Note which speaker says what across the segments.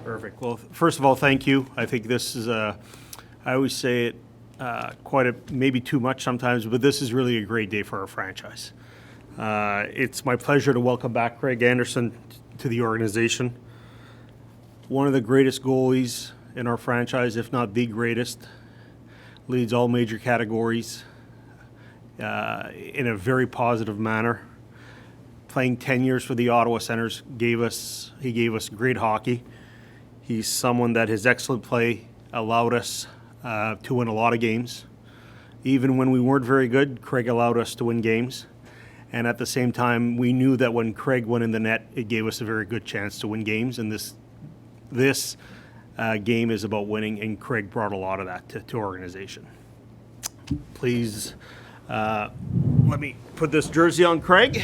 Speaker 1: Perfect. Well, first of all, thank you. I think this is I always say it maybe too much sometimes, but this is really a great day for our franchise. It's my pleasure to welcome back Craig Anderson to the organization. One of the greatest goalies in our franchise, if not the greatest, leads all major categories in a very positive manner. Playing 10 years for the Ottawa Senators he gave us great hockey. He's someone that his excellent play allowed us to win a lot of games. Even when we weren't very good, Craig allowed us to win games. And at the same time, we knew that when Craig went in the net, it gave us a very good chance to win games. And this game is about winning, and Craig brought a lot of that to our organization. Please let me put this jersey on Craig.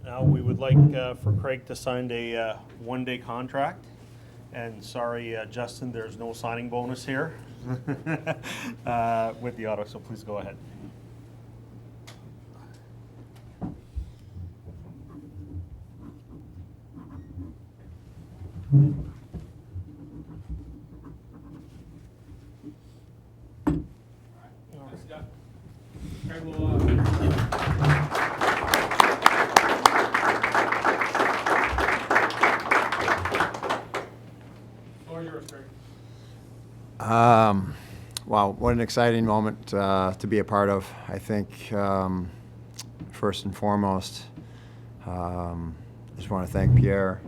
Speaker 1: Now we would like for Craig to sign a one-day contract. And sorry, Justin, there's no signing bonus here with the Ottawa, so please go ahead.
Speaker 2: Craig will
Speaker 3: Wow, what an exciting moment to be a part of. I think first and foremost, I just want to thank Pierre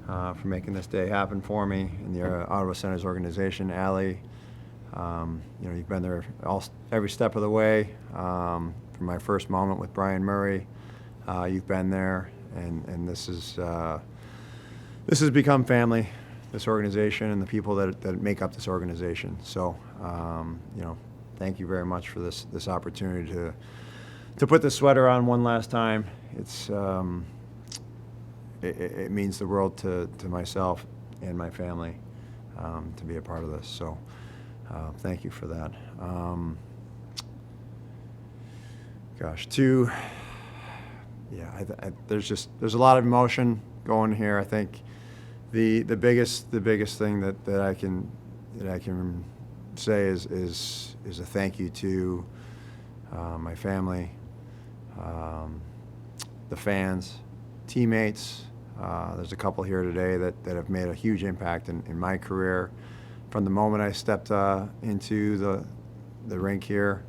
Speaker 3: for making this day happen for me and the Ottawa Senators organization. Allie, you've been there every step of the way. From my first moment with Brian Murray, you've been there, and this has become family. This organization and the people that make up this organization. So, thank you very much for this opportunity to put the sweater on one last time. It's it means the world to myself and my family to be a part of this. So, thank you for that. There's a lot of emotion going here. I think. The biggest thing that I can say is a thank you to my family, the fans, teammates. There's a couple here today that have made a huge impact in my career. From the moment I stepped into the rink here,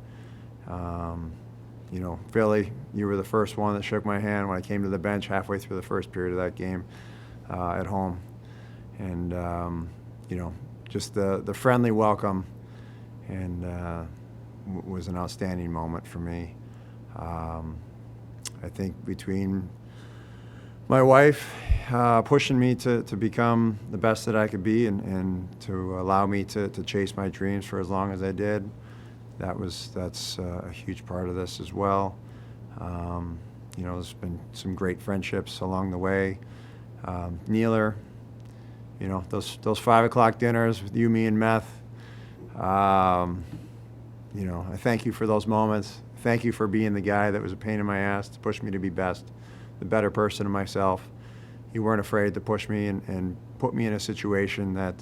Speaker 3: Philly, you were the first one that shook my hand when I came to the bench halfway through the first period of that game at home. And, just the friendly welcome and was an outstanding moment for me. I think between my wife pushing me to become the best that I could be and to allow me to chase my dreams for as long as I did, that's a huge part of this as well. There's been some great friendships along the way. Neeler, those 5 o'clock dinners with you, me, and Meth. I thank you for those moments. Thank you for being the guy that was a pain in my ass to push me to be the better person of myself. You weren't afraid to push me and put me in a situation that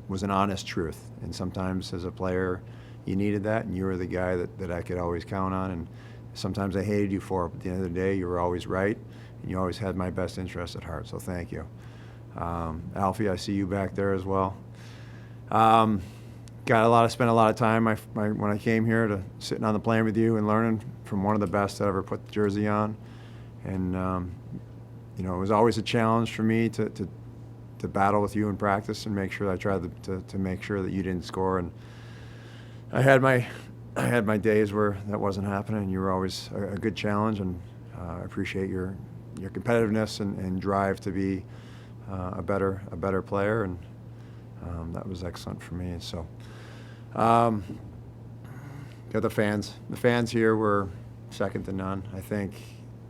Speaker 3: was an honest truth. And sometimes as a player, you needed that, and you were the guy that I could always count on. And sometimes I hated you for it, but at the end of the day, you were always right, and you always had my best interest at heart. So thank you. Alfie, I see you back there as well. Spent a lot of time when I came here to sitting on the plane with you and learning from one of the best that ever put the jersey on. And it was always a challenge for me to battle with you in practice and make sure that I tried to make sure that you didn't score. And I had my days where that wasn't happening, and you were always a good challenge. And I appreciate your competitiveness and drive to be a better player, and that was excellent for me. So, got the fans. The fans here were second to none. I think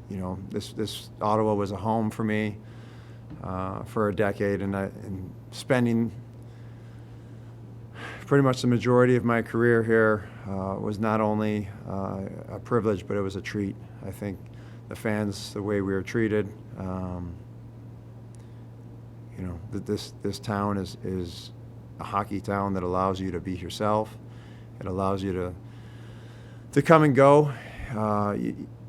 Speaker 3: this Ottawa was a home for me for a decade, and spending pretty much the majority of my career here was not only a privilege, but it was a treat. I think the fans, the way we were treated, this town is a hockey town that allows you to be yourself. It allows you to come and go.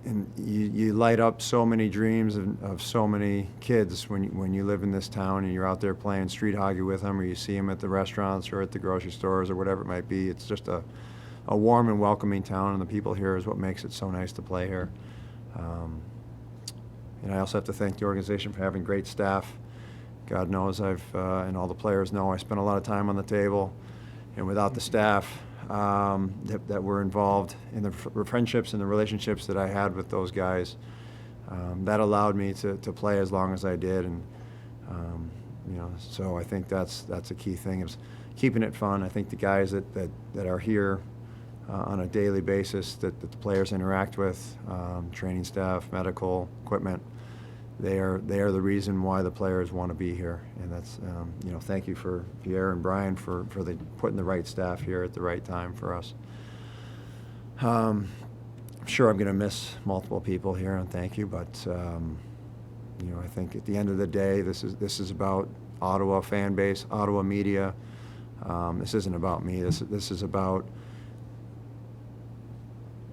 Speaker 3: And you light up so many dreams of so many kids when you live in this town and you're out there playing street hockey with them, or you see them at the restaurants or at the grocery stores or whatever it might be. It's just a warm and welcoming town, and the people here is what makes it so nice to play here. And I also have to thank the organization for having great staff. God knows and all the players know, I spent a lot of time on the table, and without the staff that were involved in the friendships and the relationships that I had with those guys, that allowed me to play as long as I did. And so I think that's a key thing, is keeping it fun. I think the guys that are here on a daily basis, that the players interact with, training staff, medical equipment, they are the reason why the players want to be here. And that's thank you for Pierre and Brian for putting the right staff here at the right time for us. I'm sure I'm going to miss multiple people here, and thank you, but I think at the end of the day, this is about Ottawa fan base, Ottawa media. This isn't about me. This is about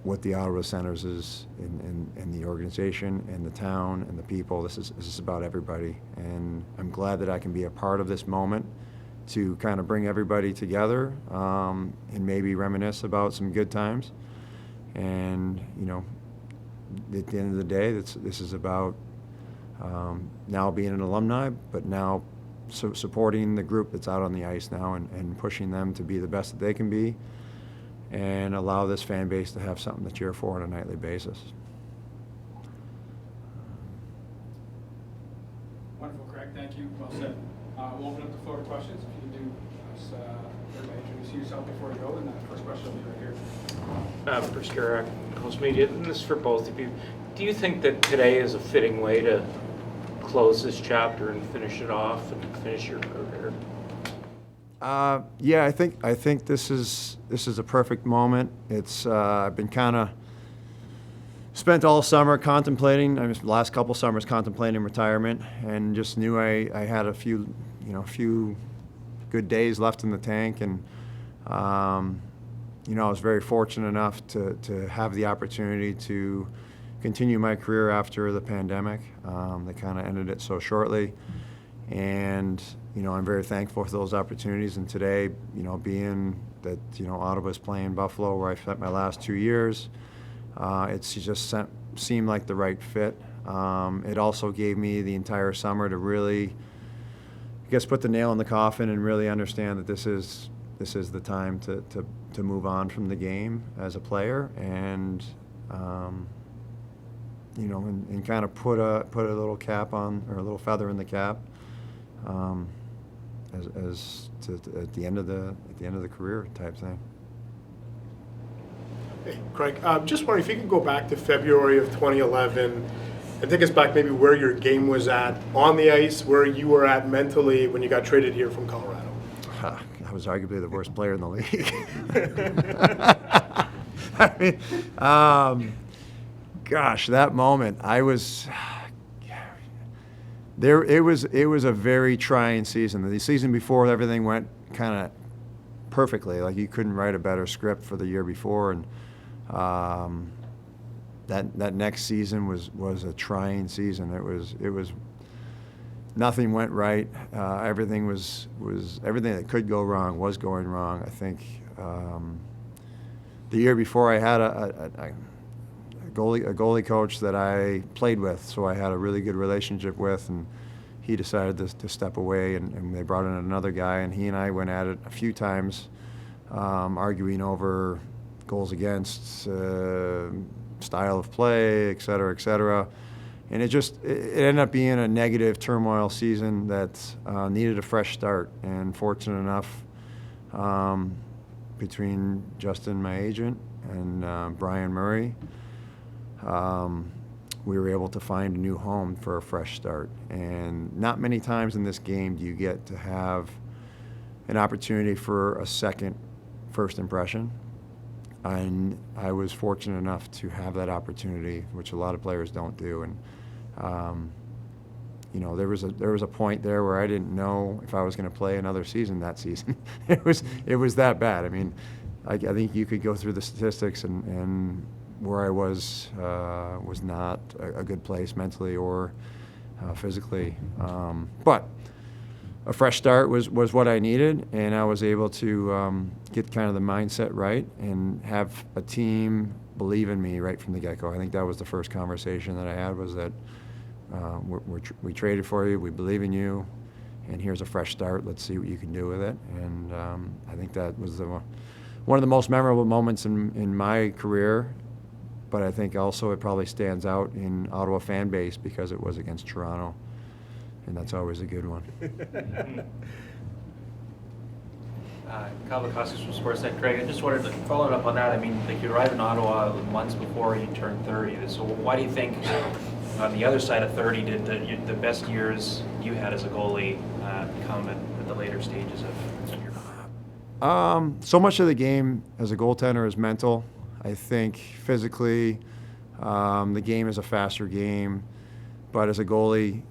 Speaker 3: what the Ottawa Senators is in the organization and the town and the people. This is about everybody, and I'm glad that I can be a part of this moment to kind of bring everybody together and maybe reminisce about some good times. And at the end of the day, this is about now being an alumni, but now supporting the group that's out on the ice now and pushing them to be the best that they can be, and allow this fan base to have something to cheer for on a nightly basis.
Speaker 2: Wonderful, Craig. Thank you. Well said. We'll open up the floor to questions. If you can do us, everybody introduce yourself before you go, and the first question will be right here.
Speaker 4: Bruce Garrett, Coast Media, and this is for both of you. Do you think that today is a fitting way to close this chapter and finish it off and finish your career?
Speaker 3: Yeah, I think this is a perfect moment. It's I've been kind of spent all summer contemplating. I mean, the last couple summers contemplating retirement, and just knew I had a few good days left in the tank, and I was very fortunate enough to have the opportunity to continue my career after the pandemic. They kind of ended it so shortly, and I'm very thankful for those opportunities. And today, being that Ottawa's playing Buffalo, where I spent my last 2 years, it's just seemed like the right fit. It also gave me the entire summer to really, I guess, put the nail in the coffin and really understand that this is the time to move on from the game as a player, and and kind of put a little cap on, or a little feather in the cap, as to at the end of the career type thing.
Speaker 5: Hey, Craig, just wondering if you could go back to February of 2011 and take us back maybe where your game was at on the ice, where you were at mentally when you got traded here from Colorado.
Speaker 3: I was arguably the worst player in the league. I mean, gosh, that moment, I was there. It was a very trying season. The season before, everything went kind of perfectly. Like, you couldn't write a better script for the year before, and that next season was a trying season. It was nothing went right. Everything was everything that could go wrong was going wrong. I think the year before, I had a goalie coach that I played with, so I had a really good relationship with, and he decided to step away, and they brought in another guy, and he and I went at it a few times, arguing over goals against, style of play, et cetera, and it ended up being a negative turmoil season that needed a fresh start. And fortunate enough, between Justin, my agent, and Brian Murray, we were able to find a new home for a fresh start. And not many times in this game do you get to have an opportunity for a second first impression. And I was fortunate enough to have that opportunity, which a lot of players don't do. And you know, there was a point there where I didn't know if I was going to play another season that season. It was that bad. I mean, I think you could go through the statistics, and where I was not a good place mentally or physically. But a fresh start was what I needed, and I was able to get kind of the mindset right and have a team believe in me right from the get-go. I think that was the first conversation that I had, was that we traded for you, we believe in you, and here's a fresh start. Let's see what you can do with it. And I think that was one of the most memorable moments in my career, but I think also it probably stands out in Ottawa fan base because it was against Toronto, and that's always a good one.
Speaker 6: Kyle Lukowskis from Sportsnet. Greg, I just wanted to follow up on that. I mean, like, you arrived in Ottawa months before you turned 30. So why do you think, on the other side of 30, did the best years you had as a goalie come at the later stages of your career?
Speaker 3: So much of the game as a goaltender is mental. I think physically, the game is a faster game, but as a goalie,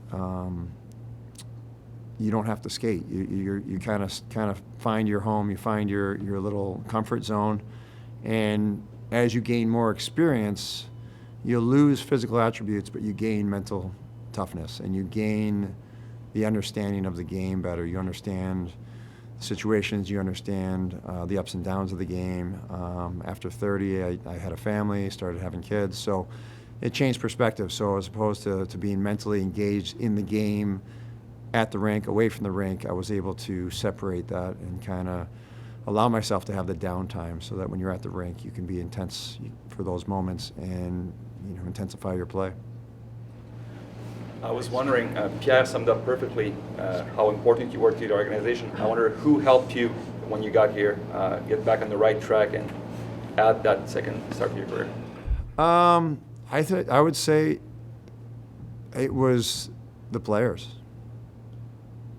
Speaker 3: you don't have to skate. You kind of find your home. You find your little comfort zone, and as you gain more experience, you lose physical attributes, but you gain mental toughness, and you gain the understanding of the game better. You understand situations, you understand the ups and downs of the game. After 30, I had a family, started having kids, so it changed perspective. So as opposed to being mentally engaged in the game, at the rink, away from the rink, I was able to separate that and kind of allow myself to have the downtime, so that when you're at the rink, you can be intense for those moments and, you know, intensify your play.
Speaker 7: I was wondering, Pierre summed up perfectly how important you were to the organization. I wonder who helped you when you got here get back on the right track and add that second start to your career?
Speaker 3: I would say it was the players.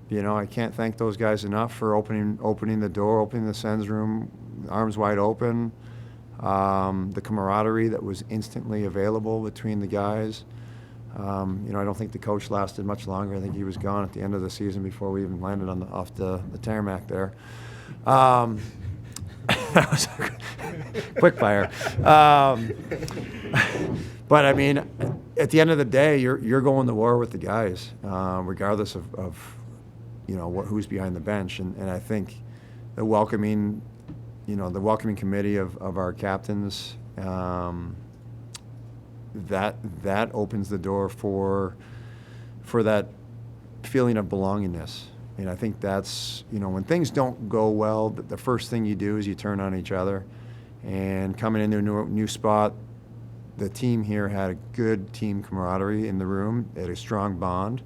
Speaker 3: You know, I can't thank those guys enough for opening the door, opening the Sens room, arms wide open. The camaraderie that was instantly available between the guys. You know, I don't think the coach lasted much longer. I think he was gone at the end of the season before we even landed off the tarmac there. That was quick fire. But I mean, at the end of the day, you're going to war with the guys, regardless of you know who's behind the bench. And I think the welcoming committee of our captains. That opens the door for that feeling of belongingness. And I think that's, you know, when things don't go well, the first thing you do is you turn on each other. And coming into a new spot, the team here had a good team camaraderie in the room, had a strong bond.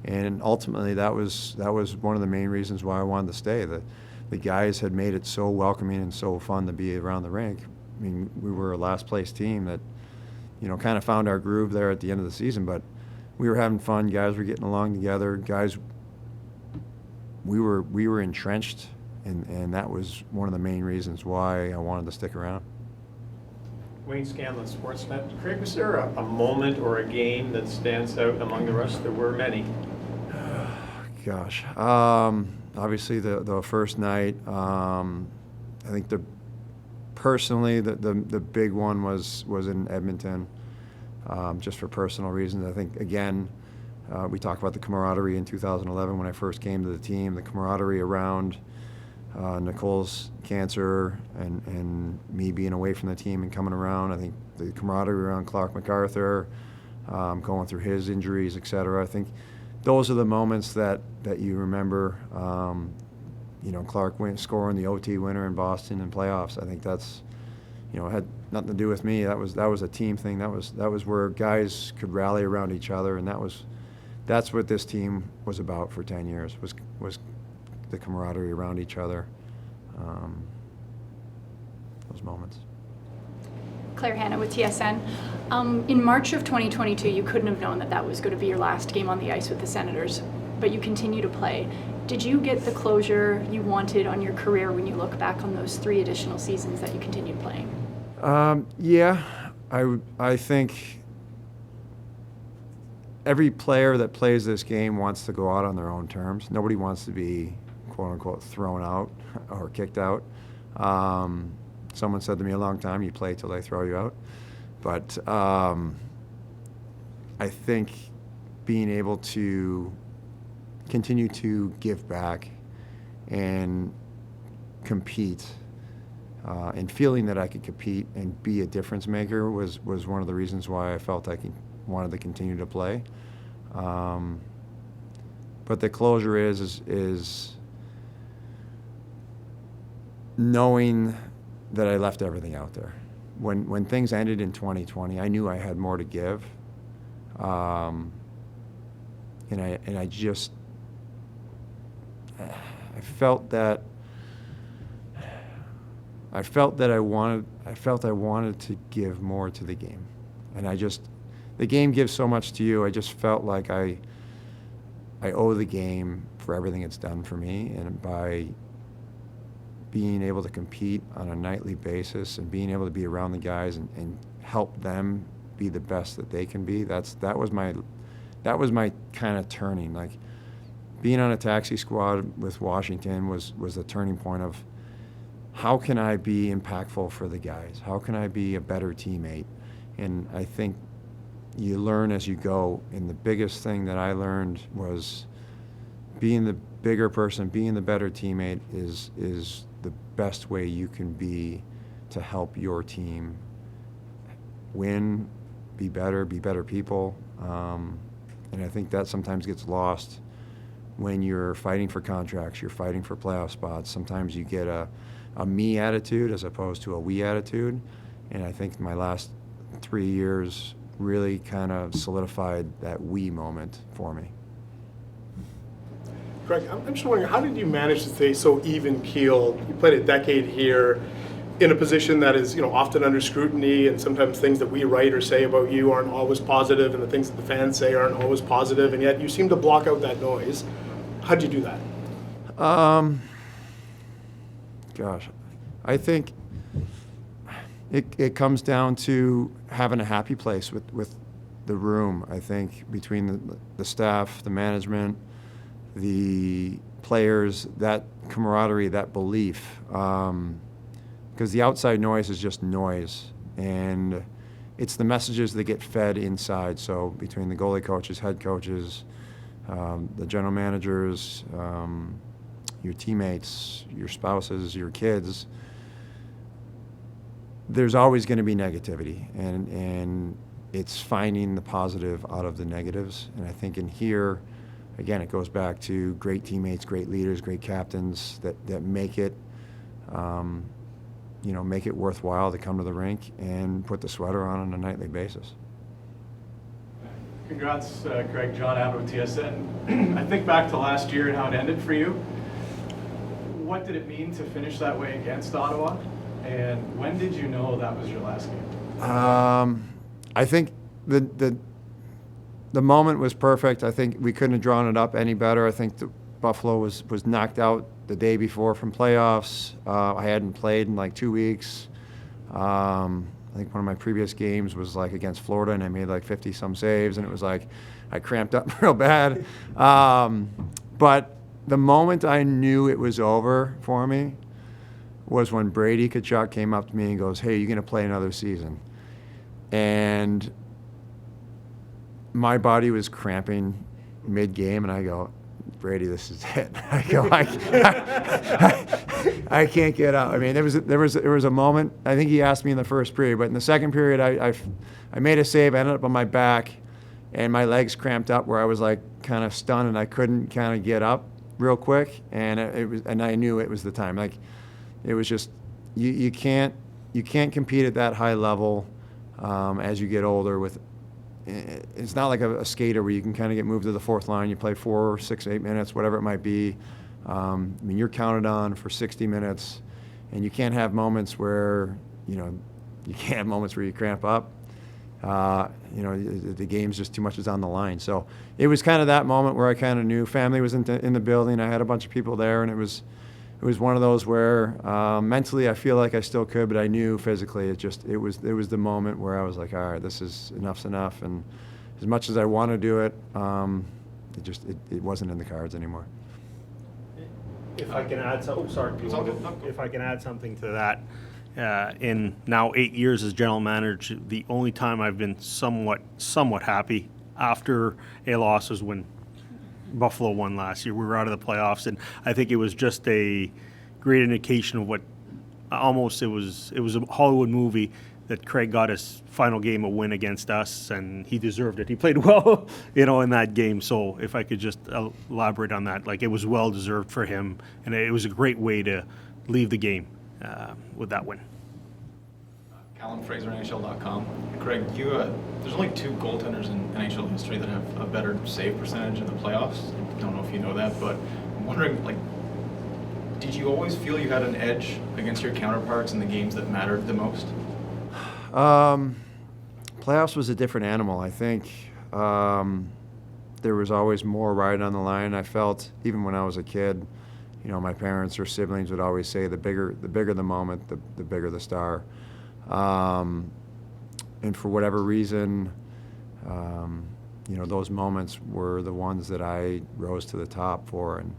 Speaker 3: And ultimately, that was one of the main reasons why I wanted to stay. The guys had made it so welcoming and so fun to be around the rink. I mean, we were a last place team that, you know, kind of found our groove there at the end of the season, but we were having fun. Guys were getting along together. Guys, we were entrenched, and that was one of the main reasons why I wanted to stick around.
Speaker 8: Wayne Scanlon, Sportsnet. Craig, was there a moment or a game that stands out among the rest? There were many.
Speaker 3: Gosh, obviously the first night. I think personally, the big one was in Edmonton, just for personal reasons. I think, again, we talked about the camaraderie in 2011 when I first came to the team, the camaraderie around Nicole's cancer and me being away from the team and coming around. I think the camaraderie around Clark MacArthur, going through his injuries, et cetera. I think those are the moments that you remember. You know, Clark scoring the OT winner in Boston in playoffs. I think that's, you know, had nothing to do with me. That was a team thing. That was where guys could rally around each other, and that's what this team was about for 10 years. Was the camaraderie around each other. Those moments.
Speaker 9: Claire Hanna with TSN. In March of 2022, you couldn't have known that that was going to be your last game on the ice with the Senators, but you continue to play. Did you get the closure you wanted on your career when you look back on those 3 additional seasons that you continued playing?
Speaker 3: Yeah, I think every player that plays this game wants to go out on their own terms. Nobody wants to be, quote unquote, thrown out or kicked out. Someone said to me a long time, you play till they throw you out. But I think being able to continue to give back and compete and feeling that I could compete and be a difference maker was one of the reasons why I felt I wanted to continue to play. But the closure is knowing that I left everything out there. When things ended in 2020, I knew I had more to give, and I just I felt that I wanted to give more to the game, and the game gives so much to you. I just felt like I owe the game for everything it's done for me, and by being able to compete on a nightly basis and being able to be around the guys and help them be the best that they can be, that was my kind of turning. Like being on a taxi squad with Washington was the turning point of how can I be impactful for the guys? How can I be a better teammate? And I think you learn as you go, and the biggest thing that I learned was being the bigger person, being the better teammate is the best way you can be to help your team win, be better people. And I think that sometimes gets lost when you're fighting for contracts, you're fighting for playoff spots. Sometimes you get a me attitude as opposed to a we attitude. And I think my last 3 years really kind of solidified that we moment for me.
Speaker 5: Greg, I'm just wondering, how did you manage to stay so even-keeled? You played a decade here in a position that is, often under scrutiny, and sometimes things that we write or say about you aren't always positive, and the things that the fans say aren't always positive, and yet you seem to block out that noise. How'd you do that?
Speaker 3: Gosh, I think it comes down to having a happy place with the room. I think between the staff, the management, the players, that camaraderie, that belief, because the outside noise is just noise, and it's the messages that get fed inside. So between the goalie coaches, head coaches, the general managers, your teammates, your spouses, your kids, there's always going to be negativity, and it's finding the positive out of the negatives. And I think in here, again, it goes back to great teammates, great leaders, great captains that make it, make it worthwhile to come to the rink and put the sweater on a nightly basis.
Speaker 10: Congrats, Craig. John Abbott with TSN. I think back to last year and how it ended for you. What did it mean to finish that way against Ottawa? And when did you know that was your last game?
Speaker 3: I think the moment was perfect. I think we couldn't have drawn it up any better. I think Buffalo was knocked out the day before from playoffs. I hadn't played in like 2 weeks. I think one of my previous games was like against Florida, and I made like 50-some saves, and it was like I cramped up real bad. But the moment I knew it was over for me was when Brady Tkachuk came up to me and goes, "Hey, you're going to play another season." And my body was cramping mid-game, and I go, "Brady, this is it." I go, I can't get out. I mean, there was a moment. I think he asked me in the first period, but in the second period, I made a save. I ended up on my back, and my legs cramped up where I was like kind of stunned, and I couldn't kind of get up real quick. And and I knew it was the time. Like, it was just you can't compete at that high level as you get older. It's not like a skater where you can kind of get moved to the fourth line. You play 4, 6, 8 minutes, whatever it might be. I mean, you're counted on for 60 minutes, and you can't have moments where you can't have moments where you cramp up. The game's just too much is on the line. So it was kind of that moment where I kind of knew family was in the building. I had a bunch of people there, and it was one of those where mentally I feel like I still could, but I knew physically it was the moment where I was like, all right, this is enough's enough. And as much as I want to do it, it wasn't in the cards anymore.
Speaker 1: If I can add if I can add something to that, in now 8 years as general manager, the only time I've been somewhat happy after a loss was when Buffalo won last year. We were out of the playoffs, and I think it was just a great indication of what it was a Hollywood movie that Craig got his final game a win against us, and he deserved it. He played well, in that game. So if I could just elaborate on that, like it was well deserved for him, and it was a great way to leave the game with that win.
Speaker 10: Callum Fraser, NHL.com. Craig, there's only 2 goaltenders in NHL history that have a better save percentage in the playoffs. I don't know if you know that, but I'm wondering, did you always feel you had an edge against your counterparts in the games that mattered the most?
Speaker 3: Playoffs was a different animal. I think there was always more riding on the line. I felt, even when I was a kid, my parents or siblings would always say the bigger the moment, the bigger the star. And for whatever reason, those moments were the ones that I rose to the top for, and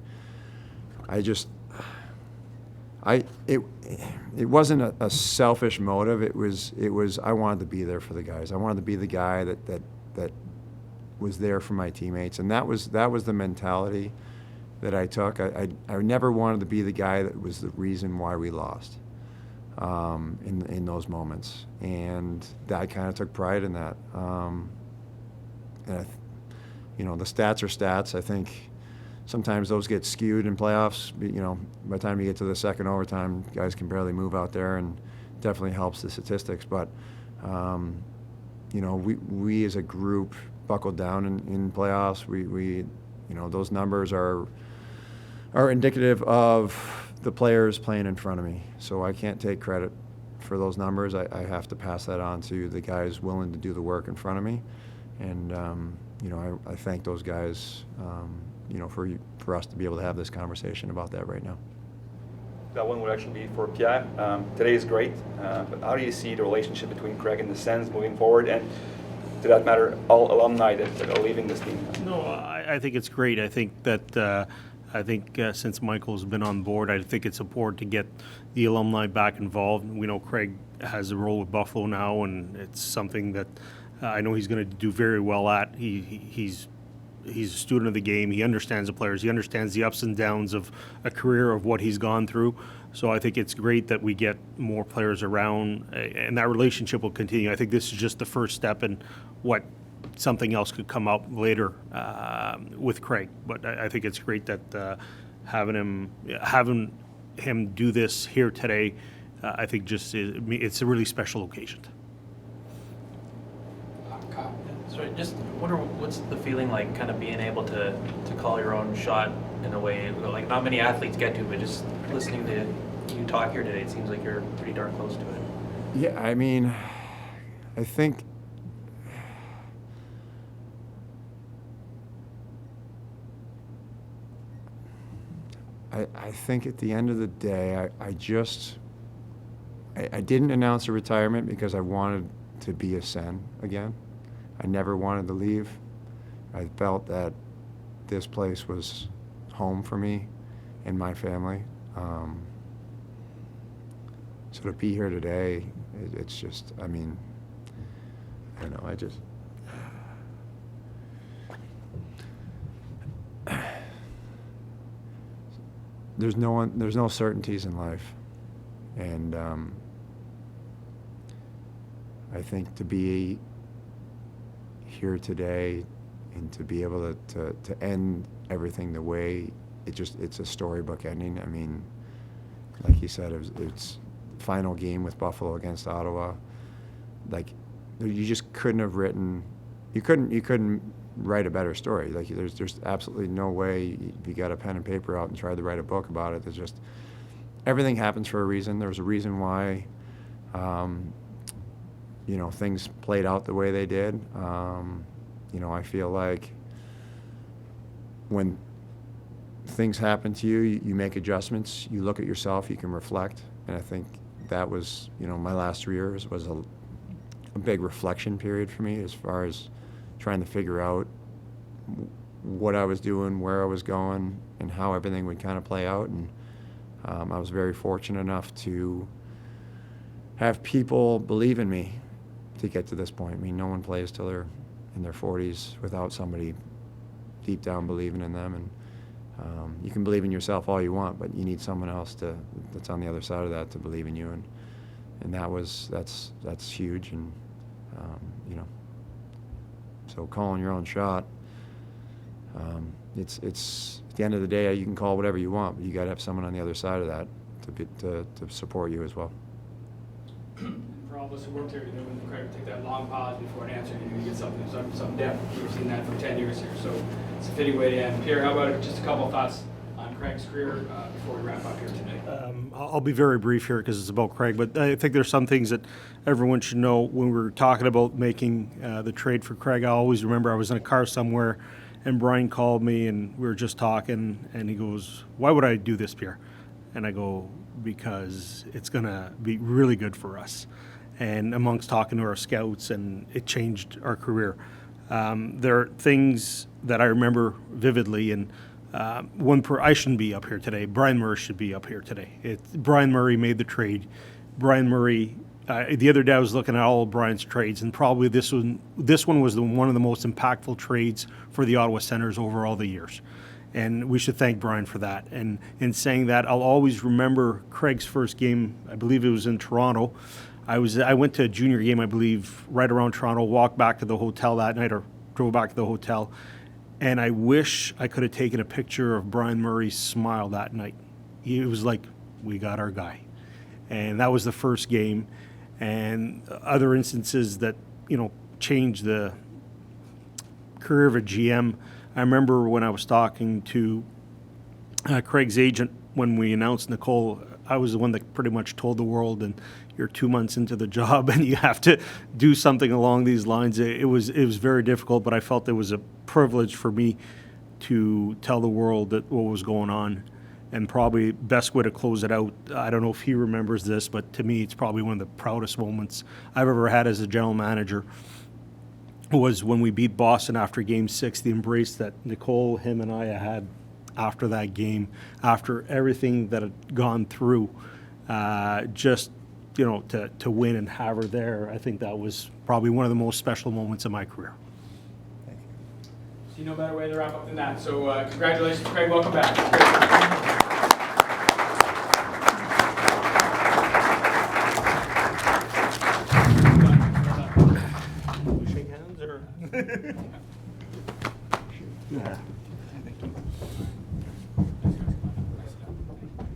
Speaker 3: it wasn't a selfish motive. It was I wanted to be there for the guys. I wanted to be the guy that was there for my teammates, and that was the mentality that I took. I never wanted to be the guy that was the reason why we lost. In those moments, and I kind of took pride in that. The stats are stats. I think sometimes those get skewed in playoffs. By the time you get to the second overtime, guys can barely move out there, and definitely helps the statistics. But we as a group buckled down in playoffs. We those numbers are indicative of the players playing in front of me. So I can't take credit for those numbers. I have to pass that on to the guys willing to do the work in front of me. And, I thank those guys, for us to be able to have this conversation about that right now.
Speaker 7: That one would actually be for Pierre. Today is great, but how do you see the relationship between Craig and the Sens moving forward? And to that matter, all alumni that are leaving this team?
Speaker 1: No, I think it's great. I think that since Michael's been on board, I think it's important to get the alumni back involved. We know Craig has a role with Buffalo now, and it's something that I know he's going to do very well at. He's a student of the game. He understands the players. He understands the ups and downs of a career, of what he's gone through. So I think it's great that we get more players around, and that relationship will continue. I think this is just the first step in what something else could come out later with Craig. But I think it's great that having him do this here today, I think it's a really special occasion.
Speaker 6: Sorry, just wonder what's the feeling like, kind of being able to call your own shot in a way like not many athletes get to, but just listening to you talk here today, it seems like you're pretty darn close to it.
Speaker 3: Yeah, I mean, I think I think at the end of the day, I didn't announce a retirement because I wanted to be a Sen again. I never wanted to leave. I felt that this place was home for me and my family. So to be here today, it's just, I mean, I don't know, there's no certainties in life. And I think to be here today and to be able to end everything the way it's a storybook ending. I mean, like you said, it's final game with Buffalo against Ottawa. Like, you just couldn't have written, you couldn't write a better story. Like, there's absolutely no way, if you got a pen and paper out and tried to write a book about it, there's just, everything happens for a reason. There's a reason why you know, things played out the way they did. You know, I feel like when things happen to you, you make adjustments, you look at yourself, you can reflect. And I think that was, you know, my last 3 years was a big reflection period for me as far as trying to figure out what I was doing, where I was going, and how everything would kind of play out. And I was very fortunate enough to have people believe in me to get to this point. I mean, no one plays till they're in their 40s without somebody deep down believing in them. And you can believe in yourself all you want, but you need someone else that's on the other side of that to believe in you. And that's huge. And you know, so calling your own shot, it's at the end of the day, you can call whatever you want, but you got to have someone on the other side of that to support you as well.
Speaker 2: For all of us who worked here, when Craig would take that long pause before an answer, you get some depth. We've seen that for 10 years here, so it's a fitting way to end. Pierre, how about just a couple of thoughts on Craig's career before we wrap up here today?
Speaker 1: I'll be very brief here because it's about Craig, but I think there's some things that everyone should know. When we were talking about making the trade for Craig, I always remember I was in a car somewhere and Brian called me and we were just talking and he goes, "Why would I do this, Pierre?" And I go, "Because it's going to be really good for us." And amongst talking to our scouts, and it changed our career. There are things that I remember vividly, and I shouldn't be up here today. Brian Murray should be up here today. Brian Murray made the trade. Brian Murray. The other day I was looking at all of Brian's trades, and probably this one was one of the most impactful trades for the Ottawa Senators over all the years. And we should thank Brian for that. And in saying that, I'll always remember Craig's first game. I believe it was in Toronto. I went to a junior game, I believe, right around Toronto, walked back to the hotel that night or drove back to the hotel. And I wish I could have taken a picture of Brian Murray's smile that night. It was like, we got our guy. And that was the first game. And other instances that, you know, changed the career of a GM. I remember when I was talking to Craig's agent when we announced Nicole, I was the one that pretty much told the world, and you're 2 months into the job and you have to do something along these lines. It was very difficult, but I felt it was a privilege for me to tell the world that what was going on. And probably best way to close it out, I don't know if he remembers this, but to me it's probably one of the proudest moments I've ever had as a general manager was when we beat Boston after Game 6, the embrace that Nicole, him, and I had after that game, after everything that had gone through, just, you know, to win and have her there. I think that was probably one of the most special moments of my career.
Speaker 2: See no better way to wrap up than that. So congratulations, Craig. Welcome back.
Speaker 1: Shake hands or? Yeah.